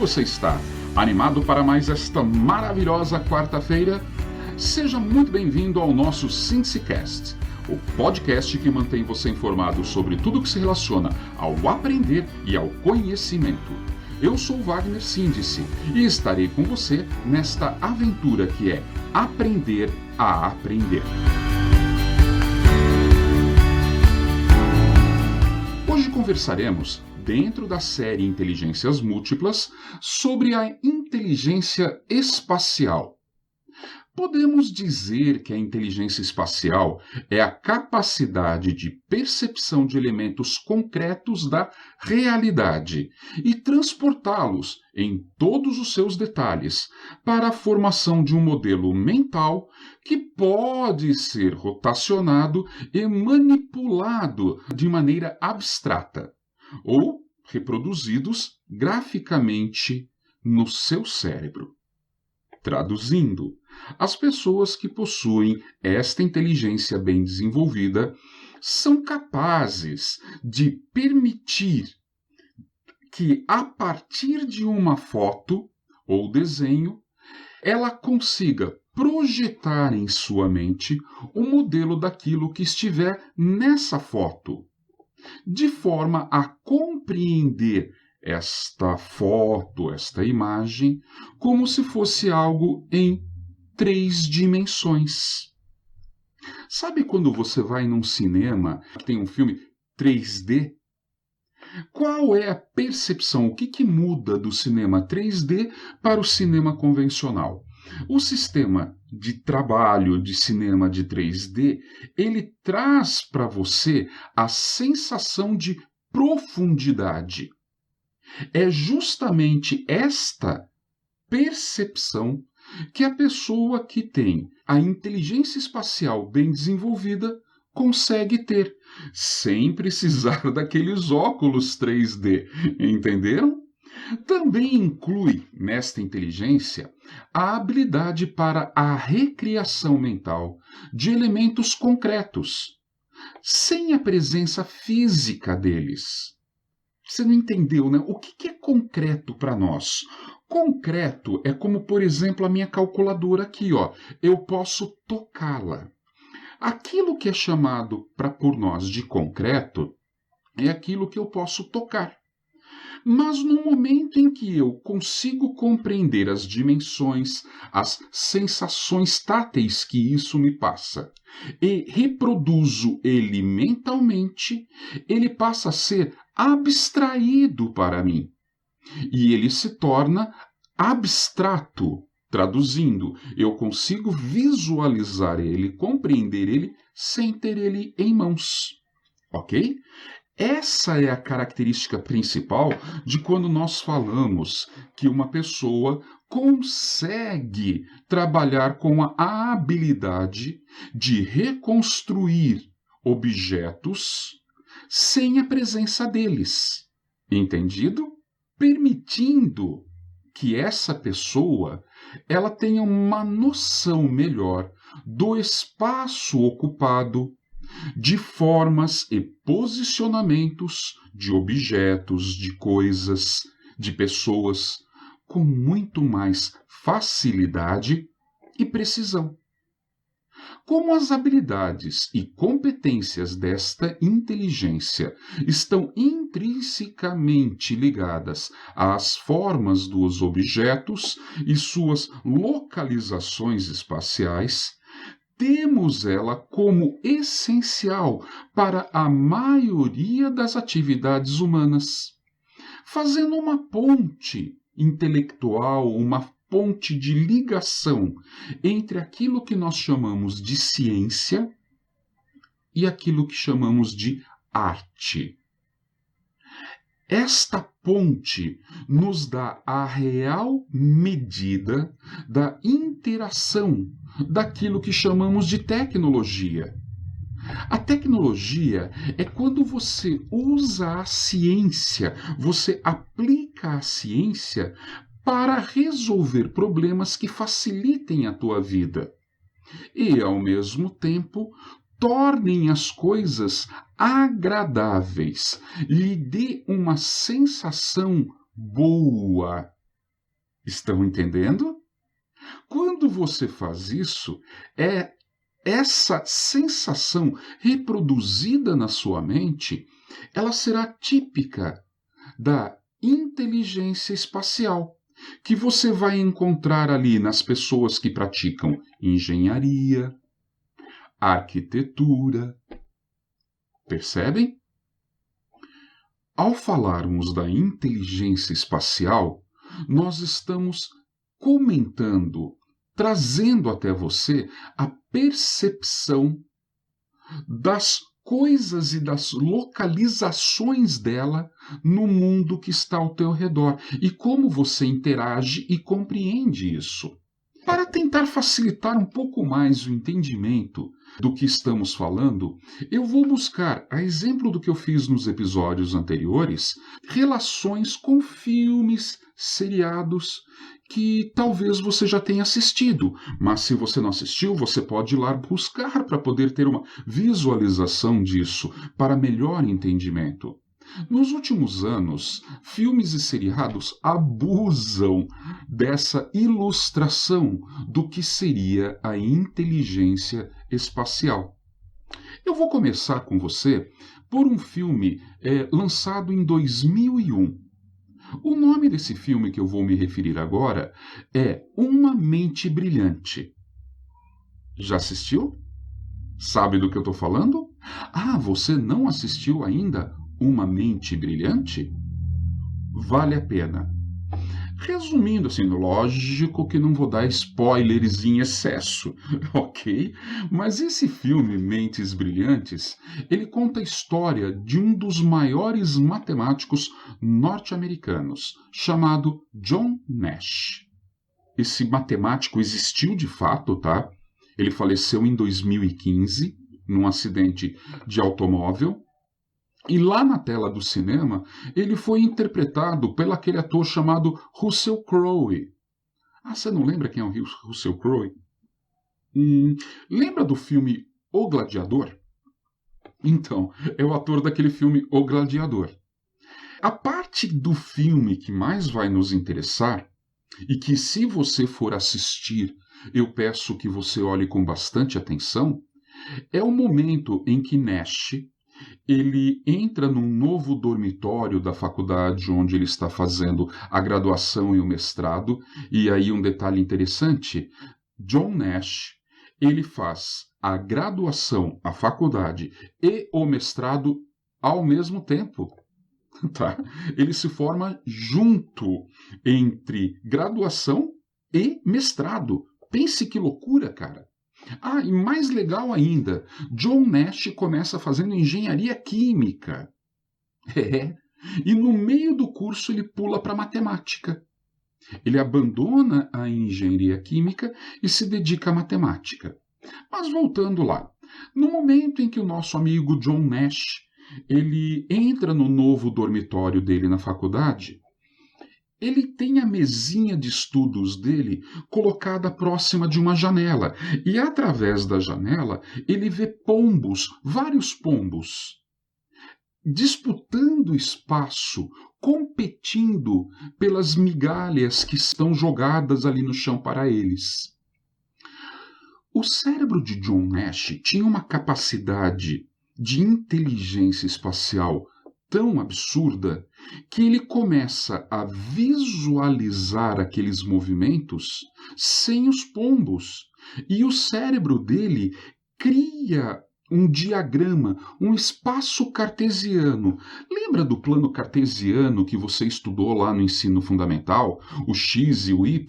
você está? Animado para mais esta maravilhosa quarta-feira? Seja muito bem-vindo ao nosso SíntesiCast, o podcast que mantém você informado sobre tudo que se relaciona ao aprender e ao conhecimento. Eu sou Wagner Síndice e estarei com você nesta aventura que é aprender a aprender. Hoje conversaremos, dentro da série Inteligências Múltiplas, sobre a inteligência espacial. Podemos dizer que a inteligência espacial é a capacidade de percepção de elementos concretos da realidade e transportá-los em todos os seus detalhes para a formação de um modelo mental que pode ser rotacionado e manipulado de maneira abstrata ou reproduzidos graficamente no seu cérebro. Traduzindo, as pessoas que possuem esta inteligência bem desenvolvida são capazes de permitir que, a partir de uma foto ou desenho, ela consiga projetar em sua mente o modelo daquilo que estiver nessa foto, de forma a compreender esta foto, esta imagem, como se fosse algo em 3 dimensões. Sabe quando você vai num cinema, que tem um filme 3D? Qual é a percepção? O que muda do cinema 3D para o cinema convencional? O sistema de trabalho de cinema de 3D, ele traz para você a sensação de profundidade. É justamente esta percepção que a pessoa que tem a inteligência espacial bem desenvolvida consegue ter, sem precisar daqueles óculos 3D, entenderam? Também inclui nesta inteligência a habilidade para a recriação mental de elementos concretos, sem a presença física deles. Você não entendeu, né? O que é concreto para nós? Concreto é como, por exemplo, a minha calculadora aqui, ó. Eu posso tocá-la. Aquilo que é chamado por nós de concreto é aquilo que eu posso tocar. Mas no momento em que eu consigo compreender as dimensões, as sensações táteis que isso me passa, e reproduzo ele mentalmente, ele passa a ser abstraído para mim. E ele se torna abstrato. Traduzindo, eu consigo visualizar ele, compreender ele, sem ter ele em mãos. Ok? Essa é a característica principal de quando nós falamos que uma pessoa consegue trabalhar com a habilidade de reconstruir objetos sem a presença deles. Entendido? Permitindo que essa pessoa ela tenha uma noção melhor do espaço ocupado, de formas e posicionamentos de objetos, de coisas, de pessoas, com muito mais facilidade e precisão. Como as habilidades e competências desta inteligência estão intrinsecamente ligadas às formas dos objetos e suas localizações espaciais, temos ela como essencial para a maioria das atividades humanas, fazendo uma ponte intelectual, uma ponte de ligação entre aquilo que nós chamamos de ciência e aquilo que chamamos de arte. Esta ponte nos dá a real medida da interação daquilo que chamamos de tecnologia. A tecnologia é quando você usa a ciência, você aplica a ciência para resolver problemas que facilitem a tua vida e, ao mesmo tempo, tornem as coisas agradáveis, lhe dê uma sensação boa Estão entendendo? Quando você faz isso, é essa sensação reproduzida na sua mente, ela será típica da inteligência espacial, que você vai encontrar ali nas pessoas que praticam engenharia, arquitetura. Percebem? Ao falarmos da inteligência espacial, nós estamos comentando, trazendo até você a percepção das coisas e das localizações dela no mundo que está ao teu redor e como você interage e compreende isso. Para tentar facilitar um pouco mais o entendimento do que estamos falando, eu vou buscar, a exemplo do que eu fiz nos episódios anteriores, relações com filmes, seriados que talvez você já tenha assistido, mas se você não assistiu, você pode ir lá buscar para poder ter uma visualização disso, para melhor entendimento. Nos últimos anos, filmes e seriados abusam dessa ilustração do que seria a inteligência espacial. Eu vou começar com você por um filme lançado em 2001. O nome desse filme que eu vou me referir agora é Uma Mente Brilhante. Já assistiu? Sabe do que eu estou falando? Ah, você não assistiu ainda Uma Mente Brilhante? Vale a pena. Resumindo, assim, lógico que não vou dar spoilers em excesso, ok? Mas esse filme, Mentes Brilhantes, ele conta a história de um dos maiores matemáticos norte-americanos, chamado John Nash. Esse matemático existiu de fato, tá? Ele faleceu em 2015, num acidente de automóvel. E lá na tela do cinema, ele foi interpretado pelo aquele ator chamado Russell Crowe. Ah, você não lembra quem é o Russell Crowe? Lembra do filme O Gladiador? Então, é o ator daquele filme O Gladiador. A parte do filme que mais vai nos interessar, e que se você for assistir, eu peço que você olhe com bastante atenção, é o momento em que Nash ele entra num novo dormitório da faculdade onde ele está fazendo a graduação e o mestrado. E aí um detalhe interessante, John Nash, ele faz a graduação, a faculdade e o mestrado ao mesmo tempo. Tá? Ele se forma junto entre graduação e mestrado. Pense que loucura, cara. Ah, e mais legal ainda, John Nash começa fazendo engenharia química. É, e no meio do curso ele pula para matemática. Ele abandona a engenharia química e se dedica à matemática. Mas voltando lá, no momento em que o nosso amigo John Nash ele entra no novo dormitório dele na faculdade, ele tem a mesinha de estudos dele colocada próxima de uma janela. E através da janela ele vê pombos, vários pombos, disputando espaço, competindo pelas migalhas que estão jogadas ali no chão para eles. O cérebro de John Nash tinha uma capacidade de inteligência espacial tão absurda que ele começa a visualizar aqueles movimentos sem os pombos. E o cérebro dele cria um diagrama, um espaço cartesiano. Lembra do plano cartesiano que você estudou lá no ensino fundamental? O x e o y?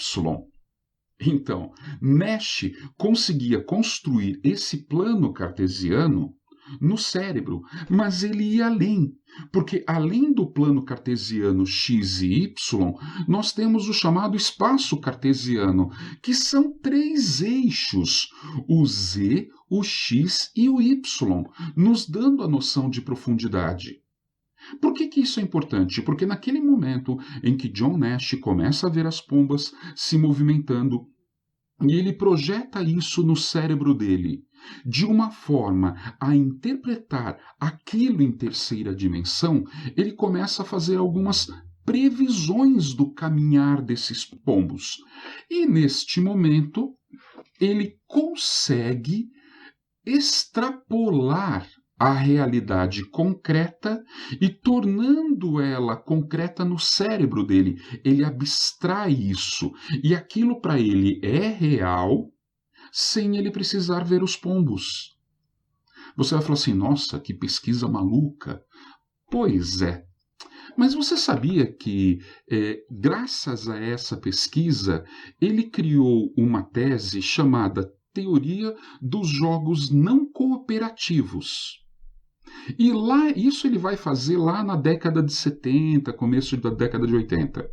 Então, Nash conseguia construir esse plano cartesiano no cérebro, mas ele ia além, porque além do plano cartesiano x e y, nós temos o chamado espaço cartesiano, que são 3 eixos, o z, o x e o y, nos dando a noção de profundidade. Por que isso é importante? Porque naquele momento em que John Nash começa a ver as pombas se movimentando, e ele projeta isso no cérebro dele, de uma forma a interpretar aquilo em terceira dimensão, ele começa a fazer algumas previsões do caminhar desses pombos. E neste momento, ele consegue extrapolar a realidade concreta e tornando ela concreta no cérebro dele. Ele abstrai isso. E aquilo para ele é real sem ele precisar ver os pombos. Você vai falar assim, nossa, que pesquisa maluca. Pois é. Mas você sabia que, graças a essa pesquisa, ele criou uma tese chamada Teoria dos Jogos Não Cooperativos. E lá, isso ele vai fazer lá na década de 70, começo da década de 80.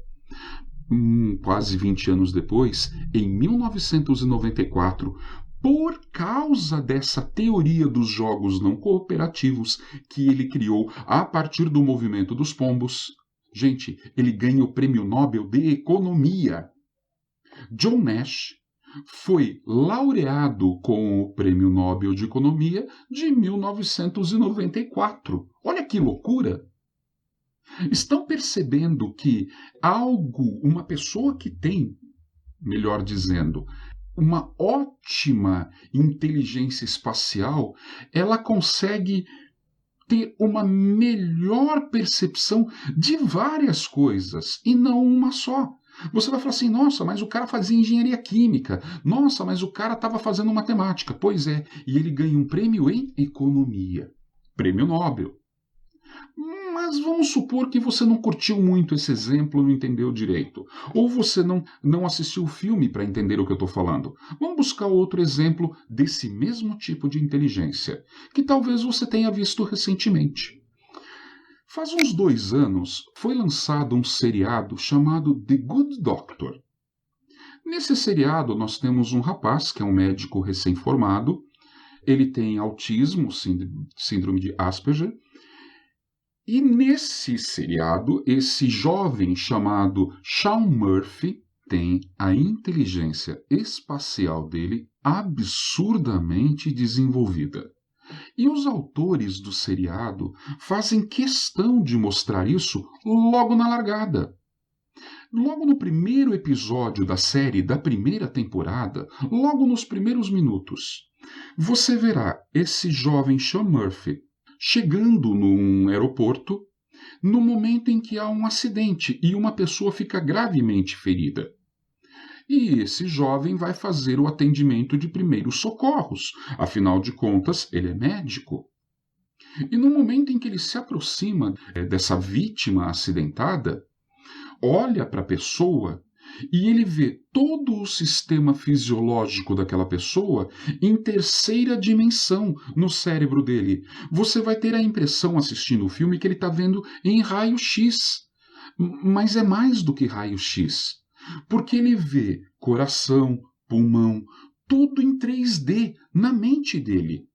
Quase 20 anos depois, em 1994, por causa dessa teoria dos jogos não cooperativos que ele criou a partir do movimento dos pombos, gente, ele ganha o Prêmio Nobel de Economia. John Nash foi laureado com o Prêmio Nobel de Economia de 1994. Olha que loucura! Estão percebendo que uma pessoa que tem, melhor dizendo, uma ótima inteligência espacial, ela consegue ter uma melhor percepção de várias coisas e não uma só. Você vai falar assim, nossa, mas o cara fazia engenharia química, nossa, mas o cara estava fazendo matemática. Pois é, e ele ganha um prêmio em economia, prêmio Nobel. Mas vamos supor que você não curtiu muito esse exemplo, não entendeu direito. Ou você não assistiu o filme para entender o que eu estou falando. Vamos buscar outro exemplo desse mesmo tipo de inteligência, que talvez você tenha visto recentemente. Faz uns 2 anos, foi lançado um seriado chamado The Good Doctor. Nesse seriado, nós temos um rapaz, que é um médico recém-formado. Ele tem autismo, síndrome de Asperger. E nesse seriado, esse jovem chamado Sean Murphy tem a inteligência espacial dele absurdamente desenvolvida. E os autores do seriado fazem questão de mostrar isso logo na largada. Logo no primeiro episódio da série da primeira temporada, logo nos primeiros minutos, você verá esse jovem Sean Murphy chegando num aeroporto no momento em que há um acidente e uma pessoa fica gravemente ferida. E esse jovem vai fazer o atendimento de primeiros socorros, afinal de contas, ele é médico. E no momento em que ele se aproxima dessa vítima acidentada, olha para a pessoa e ele vê todo o sistema fisiológico daquela pessoa em terceira dimensão no cérebro dele. Você vai ter a impressão, assistindo o filme, que ele está vendo em raio-x. Mas é mais do que raio-x, porque ele vê coração, pulmão, tudo em 3D na mente dele.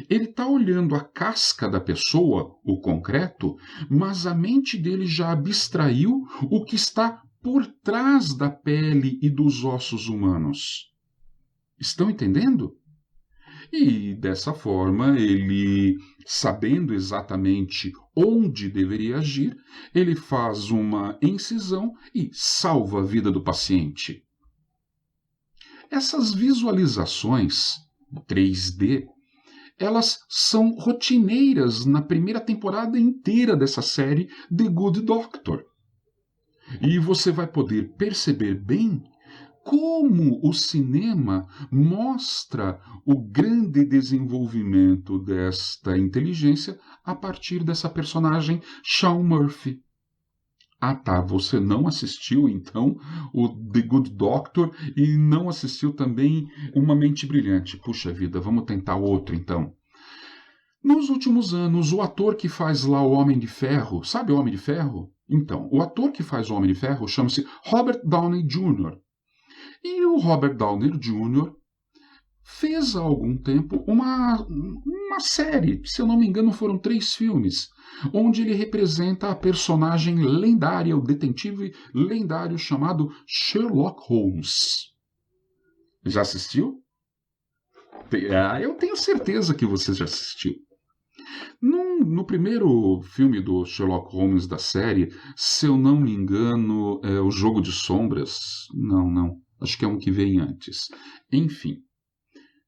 Ele está olhando a casca da pessoa, o concreto, mas a mente dele já abstraiu o que está por trás da pele e dos ossos humanos. Estão entendendo? E dessa forma, ele, sabendo exatamente onde deveria agir, ele faz uma incisão e salva a vida do paciente. Essas visualizações 3D, elas são rotineiras na primeira temporada inteira dessa série The Good Doctor. E você vai poder perceber bem como o cinema mostra o grande desenvolvimento desta inteligência a partir dessa personagem Sean Murphy. Ah tá, você não assistiu então o The Good Doctor e não assistiu também Uma Mente Brilhante. Puxa vida, vamos tentar outro então. Nos últimos anos, o ator que faz lá o Homem de Ferro, sabe o Homem de Ferro? Então, o ator que faz o Homem de Ferro chama-se Robert Downey Jr. E o Robert Downey Jr. fez há algum tempo uma série, se eu não me engano foram 3 filmes, onde ele representa a personagem lendária, o detetive lendário chamado Sherlock Holmes. Já assistiu? Eu tenho certeza que você já assistiu. No primeiro filme do Sherlock Holmes da série, se eu não me engano, é o Jogo de Sombras. Não, não. Acho que é um que vem antes. Enfim,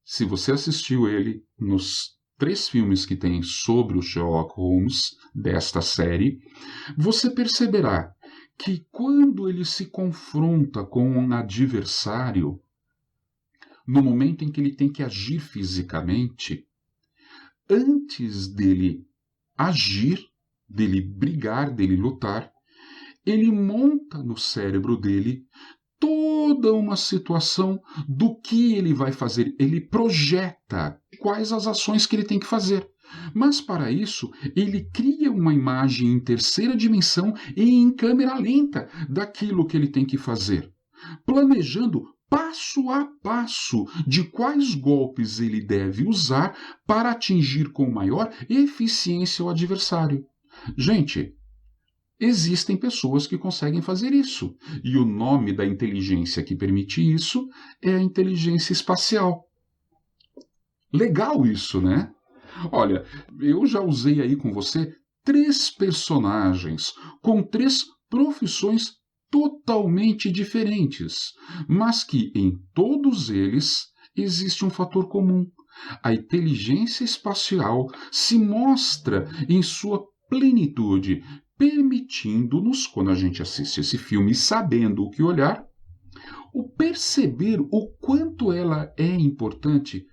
se você assistiu ele nos 3 filmes que tem sobre o Sherlock Holmes desta série, você perceberá que quando ele se confronta com um adversário, no momento em que ele tem que agir fisicamente, antes dele agir, dele brigar, dele lutar, ele monta no cérebro dele toda uma situação do que ele vai fazer. Ele projeta quais as ações que ele tem que fazer. Mas para isso, ele cria uma imagem em terceira dimensão e em câmera lenta daquilo que ele tem que fazer, planejando passo a passo de quais golpes ele deve usar para atingir com maior eficiência o adversário. Gente, existem pessoas que conseguem fazer isso, e o nome da inteligência que permite isso é a inteligência espacial. Legal isso, né? Olha, eu já usei aí com você 3 personagens com 3 profissões totalmente diferentes, mas que em todos eles existe um fator comum. A inteligência espacial se mostra em sua plenitude, permitindo-nos, quando a gente assiste esse filme sabendo o que olhar, o perceber o quanto ela é importante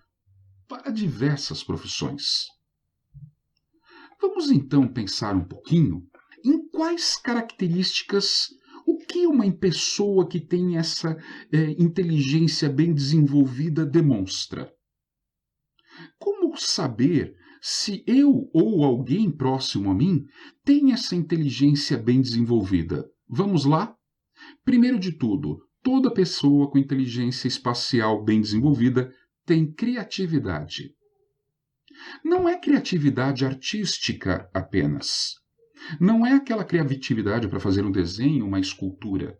para diversas profissões. Vamos então pensar um pouquinho em quais características, o que uma pessoa que tem essa inteligência bem desenvolvida demonstra. Como saber se eu ou alguém próximo a mim tem essa inteligência bem desenvolvida? Vamos lá? Primeiro de tudo, toda pessoa com inteligência espacial bem desenvolvida tem criatividade. Não é criatividade artística apenas. Não é aquela criatividade para fazer um desenho, uma escultura.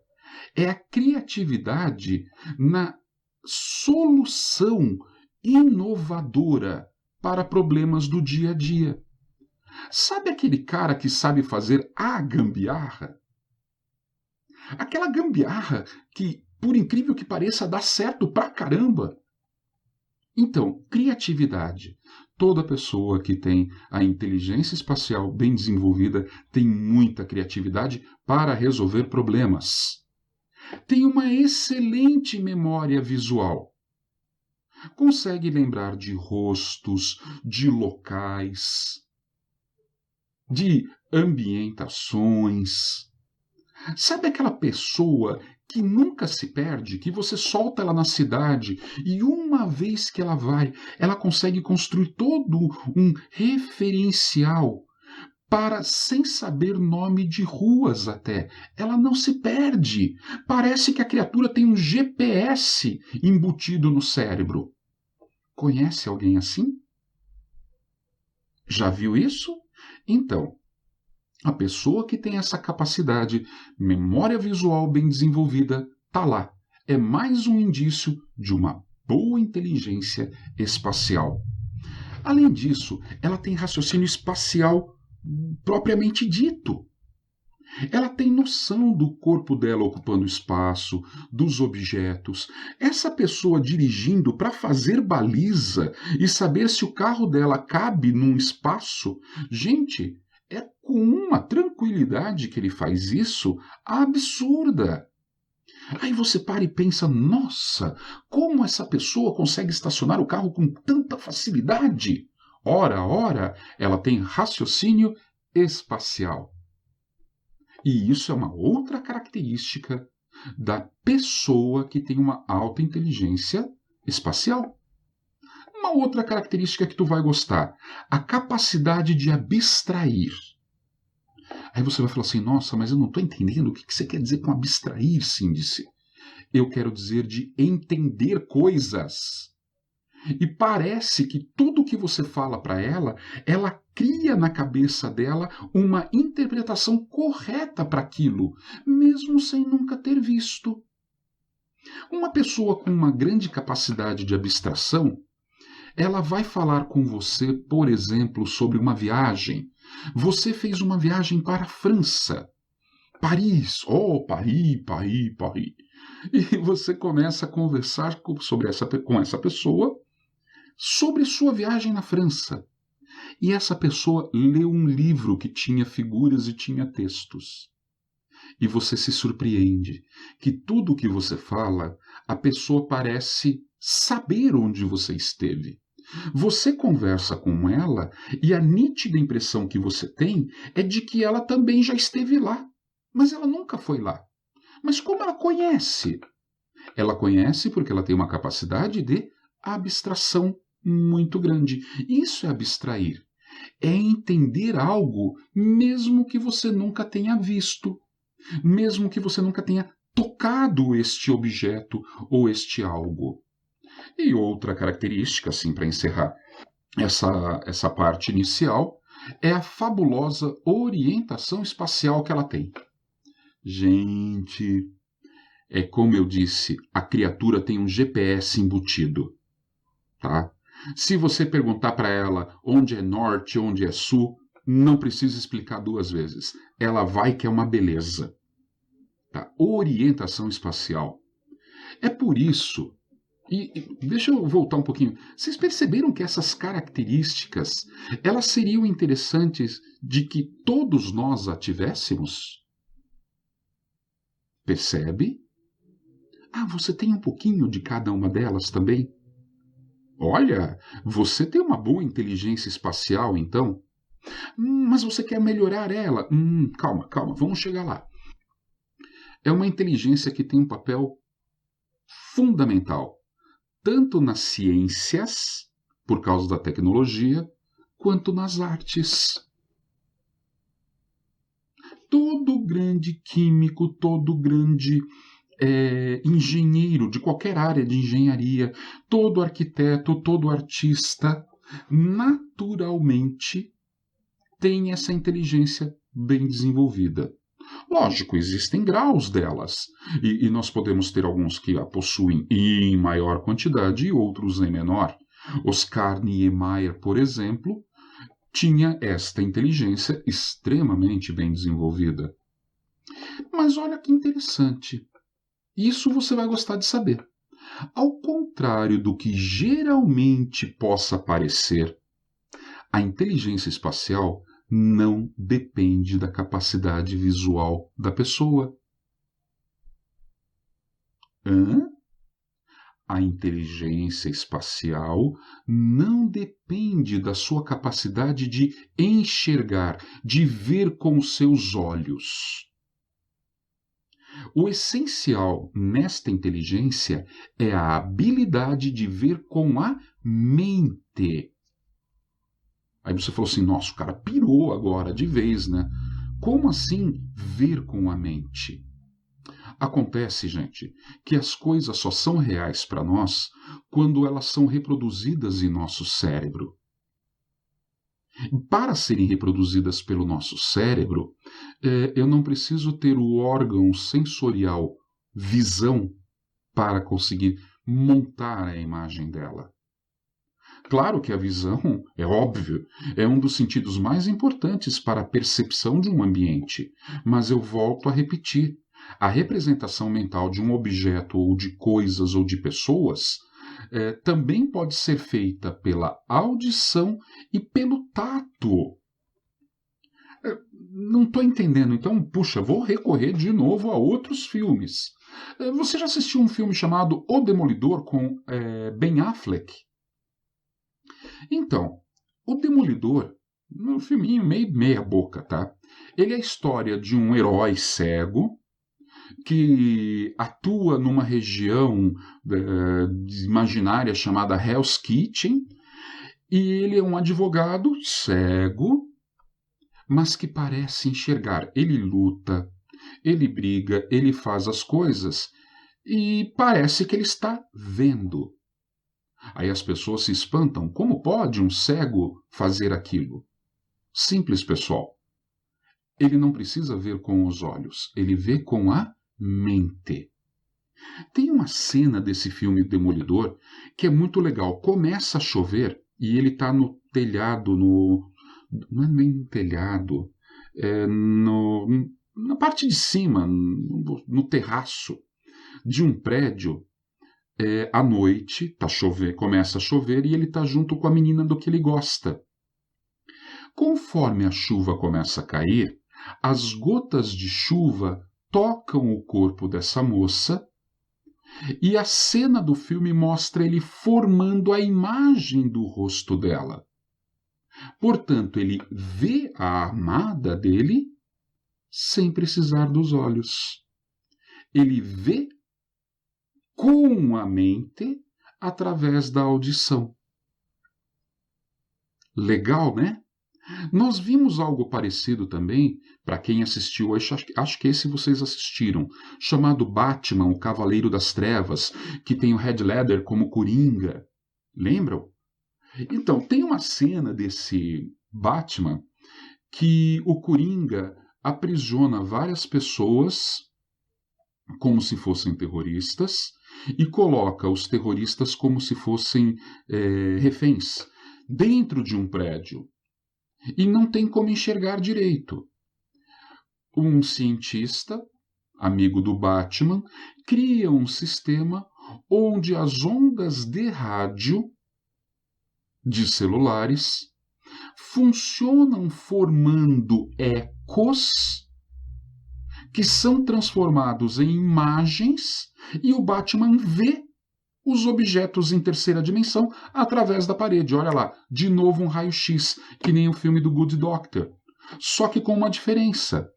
É a criatividade na solução inovadora para problemas do dia a dia. Sabe aquele cara que sabe fazer a gambiarra? Aquela gambiarra que, por incrível que pareça, dá certo pra caramba. Então, criatividade. Toda pessoa que tem a inteligência espacial bem desenvolvida tem muita criatividade para resolver problemas. Tem uma excelente memória visual. Consegue lembrar de rostos, de locais, de ambientações. Sabe aquela pessoa que nunca se perde, que você solta ela na cidade e uma vez que ela vai, ela consegue construir todo um referencial para, sem saber nome de ruas até. Ela não se perde. Parece que a criatura tem um GPS embutido no cérebro. Conhece alguém assim? Já viu isso? Então, a pessoa que tem essa capacidade, memória visual bem desenvolvida, está lá. É mais um indício de uma boa inteligência espacial. Além disso, ela tem raciocínio espacial propriamente dito. Ela tem noção do corpo dela ocupando espaço, dos objetos. Essa pessoa dirigindo para fazer baliza e saber se o carro dela cabe num espaço, gente, é com uma tranquilidade que ele faz isso absurda. Aí você para e pensa, nossa, como essa pessoa consegue estacionar o carro com tanta facilidade? Ora, ela tem raciocínio espacial. E isso é uma outra característica da pessoa que tem uma alta inteligência espacial. Uma outra característica que tu vai gostar, a capacidade de abstrair. Aí você vai falar assim, nossa, mas eu não estou entendendo o que você quer dizer com abstrair, Síndice. Eu quero dizer de entender coisas. E parece que tudo que você fala para ela, ela cria na cabeça dela uma interpretação correta para aquilo, mesmo sem nunca ter visto. Uma pessoa com uma grande capacidade de abstração, Ela vai falar com você, por exemplo, sobre uma viagem. Você fez uma viagem para a França. Paris, oh, Paris, Paris, Paris. E você começa a conversar com essa pessoa sobre sua viagem na França. E essa pessoa leu um livro que tinha figuras e tinha textos. E você se surpreende que tudo o que você fala, a pessoa parece saber onde você esteve. Você conversa com ela e a nítida impressão que você tem é de que ela também já esteve lá, mas ela nunca foi lá. Mas como ela conhece? Ela conhece porque ela tem uma capacidade de abstração muito grande. Isso é abstrair. É entender algo mesmo que você nunca tenha visto, mesmo que você nunca tenha tocado este objeto ou este algo. E outra característica, assim, para encerrar essa parte inicial, é a fabulosa orientação espacial que ela tem. Gente, é como eu disse, a criatura tem um GPS embutido, tá? Se você perguntar para ela onde é norte, onde é sul, não precisa explicar duas vezes. Ela vai que é uma beleza. Tá? Orientação espacial. É por isso. E deixa eu voltar um pouquinho. Vocês perceberam que essas características elas seriam interessantes de que todos nós a tivéssemos? Percebe? Ah, você tem um pouquinho de cada uma delas também? Olha, você tem uma boa inteligência espacial, então? Mas você quer melhorar ela? Calma, calma, vamos chegar lá. É uma inteligência que tem um papel fundamental, tanto nas ciências, por causa da tecnologia, quanto nas artes. Todo grande químico, todo grande engenheiro de qualquer área de engenharia, todo arquiteto, todo artista, naturalmente tem essa inteligência bem desenvolvida. Lógico, existem graus delas, e nós podemos ter alguns que a possuem em maior quantidade e outros em menor. Oscar Niemeyer, por exemplo, tinha esta inteligência extremamente bem desenvolvida. Mas olha que interessante. Isso você vai gostar de saber. Ao contrário do que geralmente possa parecer, a inteligência espacial não depende da capacidade visual da pessoa. Hã? A inteligência espacial não depende da sua capacidade de enxergar, de ver com os seus olhos. O essencial nesta inteligência é a habilidade de ver com a mente. Aí você falou assim, nossa, o cara pirou agora de vez, né? Como assim ver com a mente? Acontece, gente, que as coisas só são reais para nós quando elas são reproduzidas em nosso cérebro. Para serem reproduzidas pelo nosso cérebro, eu não preciso ter o órgão sensorial visão para conseguir montar a imagem dela. Claro que a visão, é óbvio, é um dos sentidos mais importantes para a percepção de um ambiente, mas eu volto a repetir. A representação mental de um objeto ou de coisas ou de pessoas também pode ser feita pela audição e pelo tato. Não estou entendendo, então, puxa, vou recorrer de novo a outros filmes. Você já assistiu um filme chamado O Demolidor com Ben Affleck? Então, O Demolidor, um filminho meio meia boca, tá? Ele é a história de um herói cego que atua numa região imaginária chamada Hell's Kitchen, e ele é um advogado cego, mas que parece enxergar. Ele luta, ele briga, ele faz as coisas e parece que ele está vendo. Aí as pessoas se espantam. Como pode um cego fazer aquilo? Simples, pessoal. Ele não precisa ver com os olhos, ele vê com a mente. Tem uma cena desse filme Demolidor que é muito legal. Começa a chover e ele está no telhado, não é nem no telhado, na parte de cima, no terraço de um prédio. À noite, começa a chover e ele está junto com a menina do que ele gosta. Conforme a chuva começa a cair, as gotas de chuva tocam o corpo dessa moça e a cena do filme mostra ele formando a imagem do rosto dela. Portanto, ele vê a amada dele sem precisar dos olhos. Ele vê com a mente através da audição. Legal, né? Nós vimos algo parecido também, para quem assistiu, acho que esse vocês assistiram, chamado Batman, o Cavaleiro das Trevas, que tem o Heath Ledger como Coringa. Lembram? Então, tem uma cena desse Batman que o Coringa aprisiona várias pessoas como se fossem terroristas e coloca os terroristas como se fossem reféns dentro de um prédio. E não tem como enxergar direito. Um cientista, amigo do Batman, cria um sistema onde as ondas de rádio de celulares funcionam formando ecos que são transformados em imagens e o Batman vê os objetos em terceira dimensão através da parede. Olha lá, de novo um raio-x, que nem o filme do Good Doctor. Só que com uma diferença.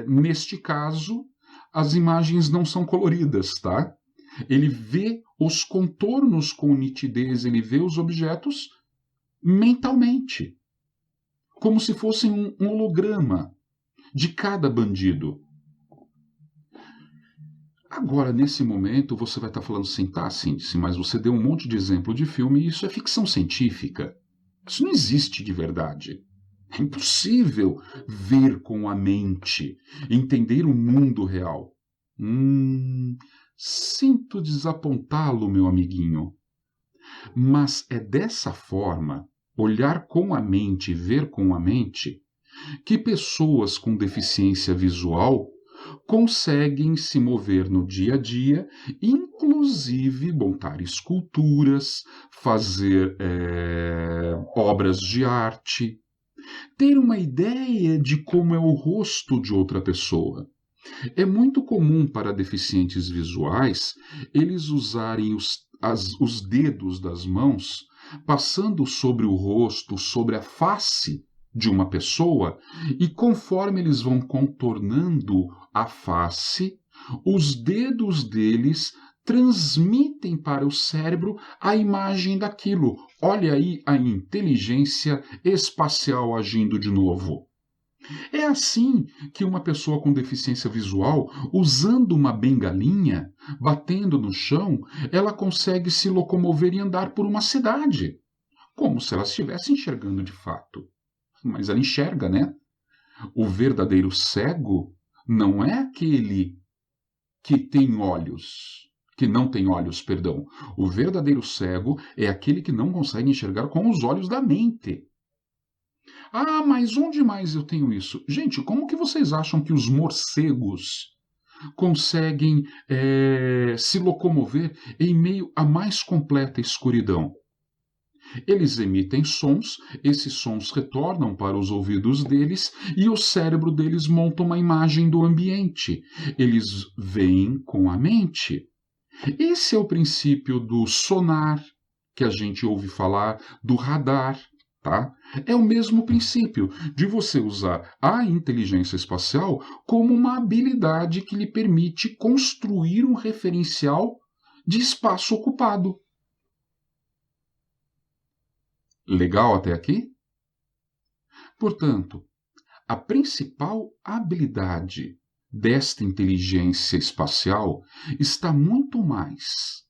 Neste caso, as imagens não são coloridas, tá? Ele vê os contornos com nitidez, ele vê os objetos mentalmente, como se fossem um holograma de cada bandido. Agora, nesse momento, você vai estar falando assim, tá, Cíndice, mas você deu um monte de exemplo de filme e isso é ficção científica. Isso não existe de verdade. É impossível ver com a mente, entender o mundo real. Sinto desapontá-lo, meu amiguinho. Mas é dessa forma, olhar com a mente, ver com a mente, que pessoas com deficiência visual conseguem se mover no dia a dia, inclusive montar esculturas, fazer obras de arte, ter uma ideia de como é o rosto de outra pessoa. É muito comum para deficientes visuais eles usarem os dedos das mãos passando sobre o rosto, sobre a face de uma pessoa, e conforme eles vão contornando a face, os dedos deles transmitem para o cérebro a imagem daquilo. Olha aí a inteligência espacial agindo de novo. É assim que uma pessoa com deficiência visual, usando uma bengalinha, batendo no chão, ela consegue se locomover e andar por uma cidade, como se ela estivesse enxergando de fato. Mas ela enxerga, né? O verdadeiro cego não é aquele que tem olhos, que não tem olhos, perdão. O verdadeiro cego é aquele que não consegue enxergar com os olhos da mente. Ah, mas onde mais eu tenho isso? Gente, como que vocês acham que os morcegos conseguem se locomover em meio à mais completa escuridão? Eles emitem sons, esses sons retornam para os ouvidos deles e o cérebro deles monta uma imagem do ambiente. Eles veem com a mente. Esse é o princípio do sonar, que a gente ouve falar, do radar, tá? É o mesmo princípio de você usar a inteligência espacial como uma habilidade que lhe permite construir um referencial de espaço ocupado. Legal até aqui? Portanto, a principal habilidade desta inteligência espacial está muito mais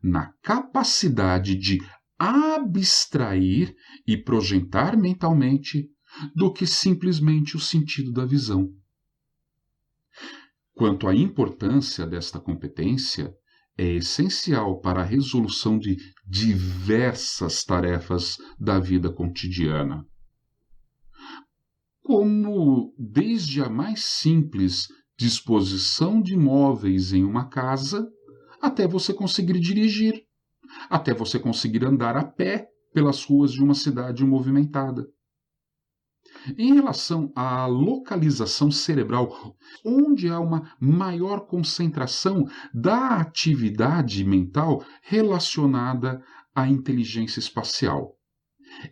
na capacidade de abstrair e projetar mentalmente do que simplesmente o sentido da visão. Quanto à importância desta competência, é essencial para a resolução de diversas tarefas da vida cotidiana, como desde a mais simples disposição de móveis em uma casa, até você conseguir dirigir, até você conseguir andar a pé pelas ruas de uma cidade movimentada. Em relação à localização cerebral, onde há uma maior concentração da atividade mental relacionada à inteligência espacial.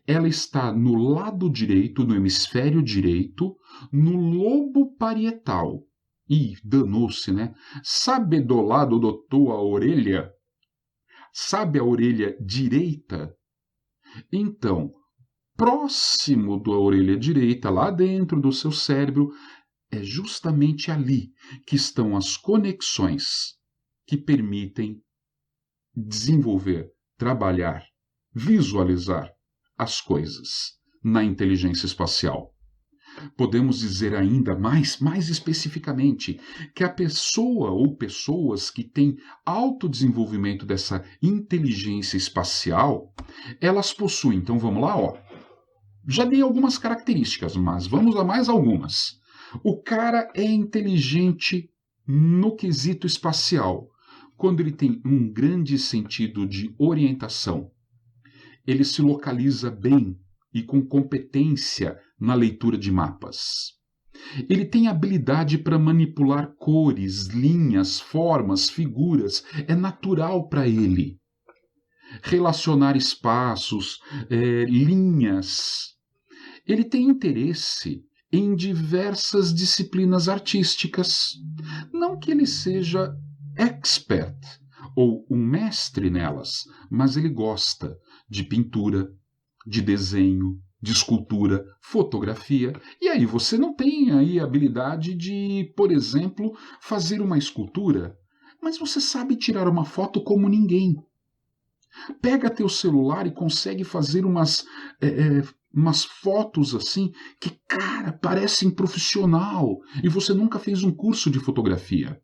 Ela está no lado direito, no hemisfério direito, no lobo parietal. Ih, danou-se, né? Sabe do lado da tua orelha? Sabe a orelha direita? Então, próximo da orelha direita, lá dentro do seu cérebro, é justamente ali que estão as conexões que permitem desenvolver, trabalhar, visualizar as coisas na inteligência espacial. Podemos dizer ainda mais especificamente que a pessoa ou pessoas que têm autodesenvolvimento dessa inteligência espacial, elas possuem, então vamos lá, ó. Já dei algumas características, mas vamos a mais algumas. O cara é inteligente no quesito espacial, quando ele tem um grande sentido de orientação. Ele se localiza bem e com competência na leitura de mapas. Ele tem habilidade para manipular cores, linhas, formas, figuras. É natural para ele. Relacionar espaços, linhas. Ele tem interesse em diversas disciplinas artísticas. Não que ele seja expert ou um mestre nelas, mas ele gosta de pintura, de desenho, de escultura, fotografia. E aí você não tem aí a habilidade de, por exemplo, fazer uma escultura, mas você sabe tirar uma foto como ninguém. Pega teu celular e consegue fazer umas fotos assim que, cara, parecem profissional. E você nunca fez um curso de fotografia.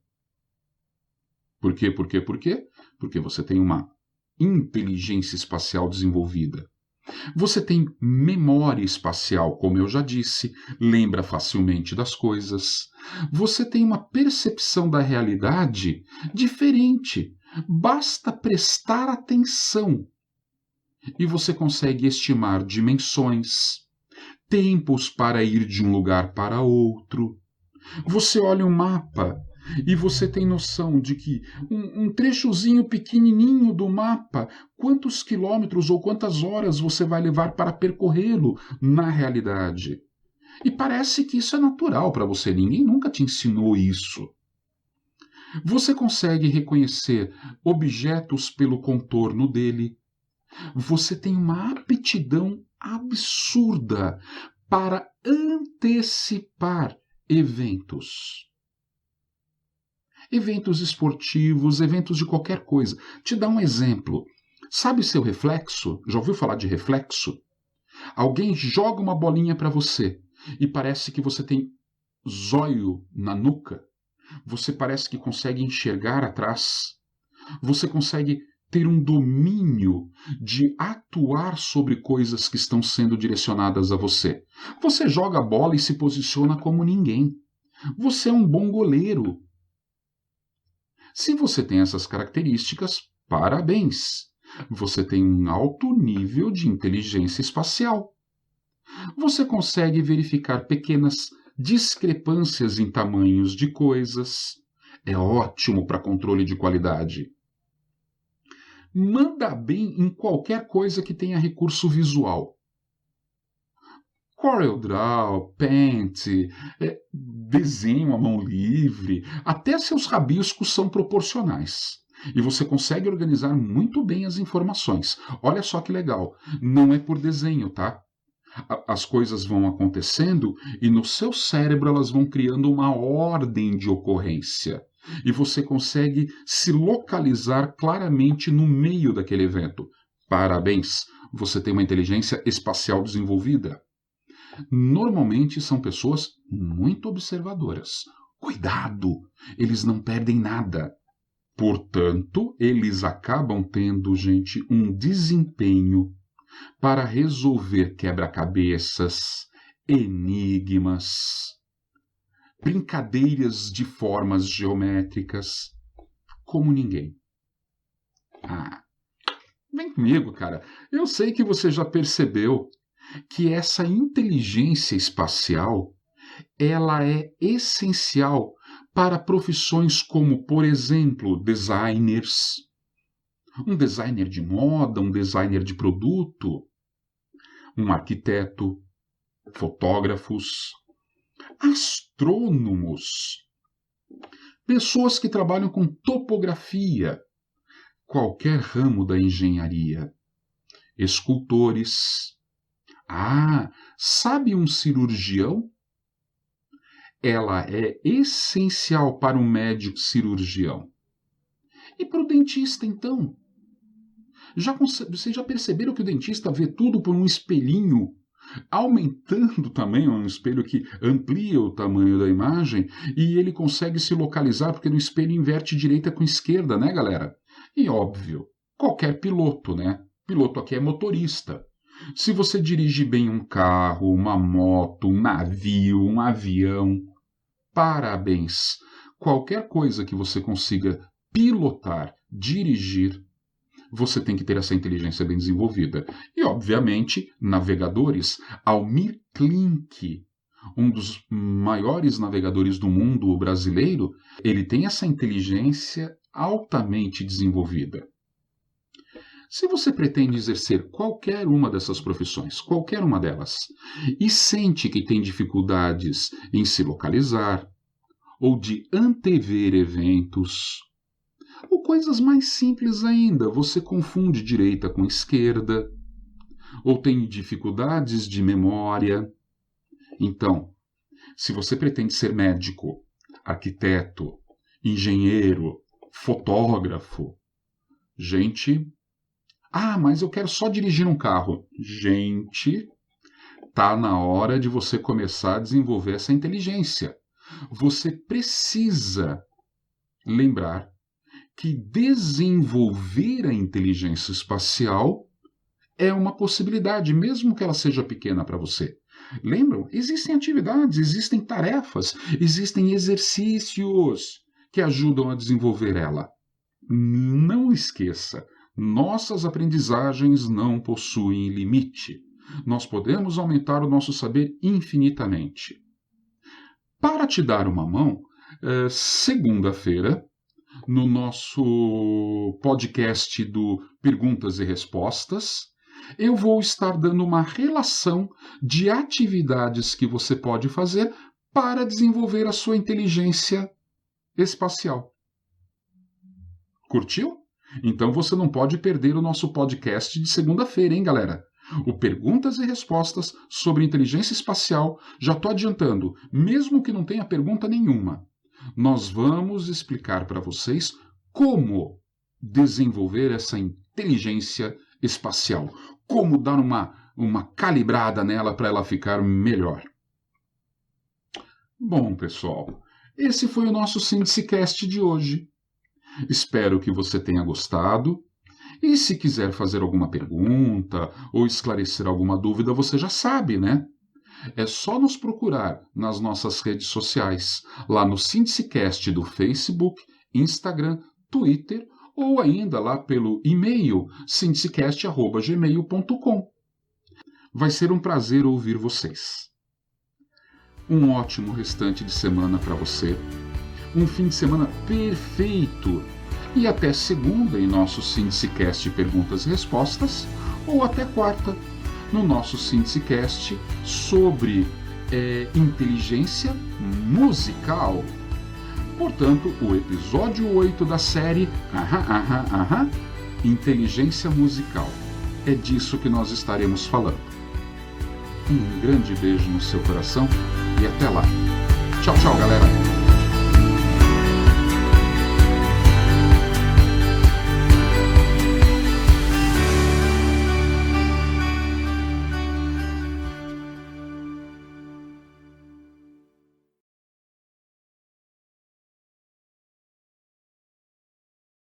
Por quê? Porque você tem uma inteligência espacial desenvolvida. Você tem memória espacial, como eu já disse, lembra facilmente das coisas. Você tem uma percepção da realidade diferente. Basta prestar atenção e você consegue estimar dimensões, tempos para ir de um lugar para outro. Você olha um mapa e você tem noção de que um trechozinho pequenininho do mapa, quantos quilômetros ou quantas horas você vai levar para percorrê-lo na realidade. E parece que isso é natural para você, ninguém nunca te ensinou isso. Você consegue reconhecer objetos pelo contorno dele. Você tem uma aptidão absurda para antecipar eventos. Eventos esportivos, eventos de qualquer coisa. Te dá um exemplo. Sabe seu reflexo? Já ouviu falar de reflexo? Alguém joga uma bolinha para você e parece que você tem zóio na nuca. Você parece que consegue enxergar atrás. Você consegue ter um domínio de atuar sobre coisas que estão sendo direcionadas a você. Você joga a bola e se posiciona como ninguém. Você é um bom goleiro. Se você tem essas características, parabéns! Você tem um alto nível de inteligência espacial. Você consegue verificar pequenas discrepâncias em tamanhos de coisas. É ótimo para controle de qualidade. Manda bem em qualquer coisa que tenha recurso visual. CorelDRAW, Paint, desenho à mão livre, até seus rabiscos são proporcionais. E você consegue organizar muito bem as informações. Olha só que legal, não é por desenho, tá? As coisas vão acontecendo e no seu cérebro elas vão criando uma ordem de ocorrência. E você consegue se localizar claramente no meio daquele evento. Parabéns, você tem uma inteligência espacial desenvolvida. Normalmente são pessoas muito observadoras, cuidado, eles não perdem nada. Portanto, eles acabam tendo, gente, um desempenho para resolver quebra-cabeças, enigmas, brincadeiras de formas geométricas, como ninguém. Vem comigo, cara. Eu sei que você já percebeu que essa inteligência espacial, ela é essencial para profissões como, por exemplo, designers, um designer de moda, um designer de produto, um arquiteto, fotógrafos, astrônomos, pessoas que trabalham com topografia, qualquer ramo da engenharia, escultores. Sabe um cirurgião? Ela é essencial para um médico cirurgião. E para o dentista, então? Vocês já perceberam que o dentista vê tudo por um espelhinho, aumentando o tamanho, um espelho que amplia o tamanho da imagem, e ele consegue se localizar porque no espelho inverte direita com esquerda, né, galera? E óbvio, qualquer piloto, né? Piloto aqui é motorista. Se você dirige bem um carro, uma moto, um navio, um avião, parabéns! Qualquer coisa que você consiga pilotar, dirigir, você tem que ter essa inteligência bem desenvolvida. E, obviamente, navegadores. Almir Klink, um dos maiores navegadores do mundo, o brasileiro, ele tem essa inteligência altamente desenvolvida. Se você pretende exercer qualquer uma dessas profissões, qualquer uma delas, e sente que tem dificuldades em se localizar, ou de antever eventos, ou coisas mais simples ainda, você confunde direita com esquerda, ou tem dificuldades de memória. Então, se você pretende ser médico, arquiteto, engenheiro, fotógrafo, gente... mas eu quero só dirigir um carro. Gente, tá na hora de você começar a desenvolver essa inteligência. Você precisa lembrar que desenvolver a inteligência espacial é uma possibilidade, mesmo que ela seja pequena para você. Lembram? Existem atividades, existem tarefas, existem exercícios que ajudam a desenvolver ela. Não esqueça, nossas aprendizagens não possuem limite. Nós podemos aumentar o nosso saber infinitamente. Para te dar uma mão, segunda-feira, no nosso podcast do Perguntas e Respostas, eu vou estar dando uma relação de atividades que você pode fazer para desenvolver a sua inteligência espacial. Curtiu? Então você não pode perder o nosso podcast de segunda-feira, hein, galera? O Perguntas e Respostas sobre inteligência espacial, já estou adiantando, mesmo que não tenha pergunta nenhuma. Nós vamos explicar para vocês como desenvolver essa inteligência espacial, como dar uma calibrada nela para ela ficar melhor. Bom, pessoal, esse foi o nosso SíndiceCast de hoje. Espero que você tenha gostado. E se quiser fazer alguma pergunta ou esclarecer alguma dúvida, você já sabe, né? É só nos procurar nas nossas redes sociais, lá no SíndiceCast do Facebook, Instagram, Twitter ou ainda lá pelo e-mail sindicast@gmail.com. Vai ser um prazer ouvir vocês. Um ótimo restante de semana para você. Um fim de semana perfeito. E até segunda em nosso SíndiceCast Perguntas e Respostas, ou até quarta no nosso SíndiceCast sobre inteligência musical. Portanto, o episódio 8 da série Inteligência Musical. É disso que nós estaremos falando. Um grande beijo no seu coração e até lá. Tchau, tchau, galera!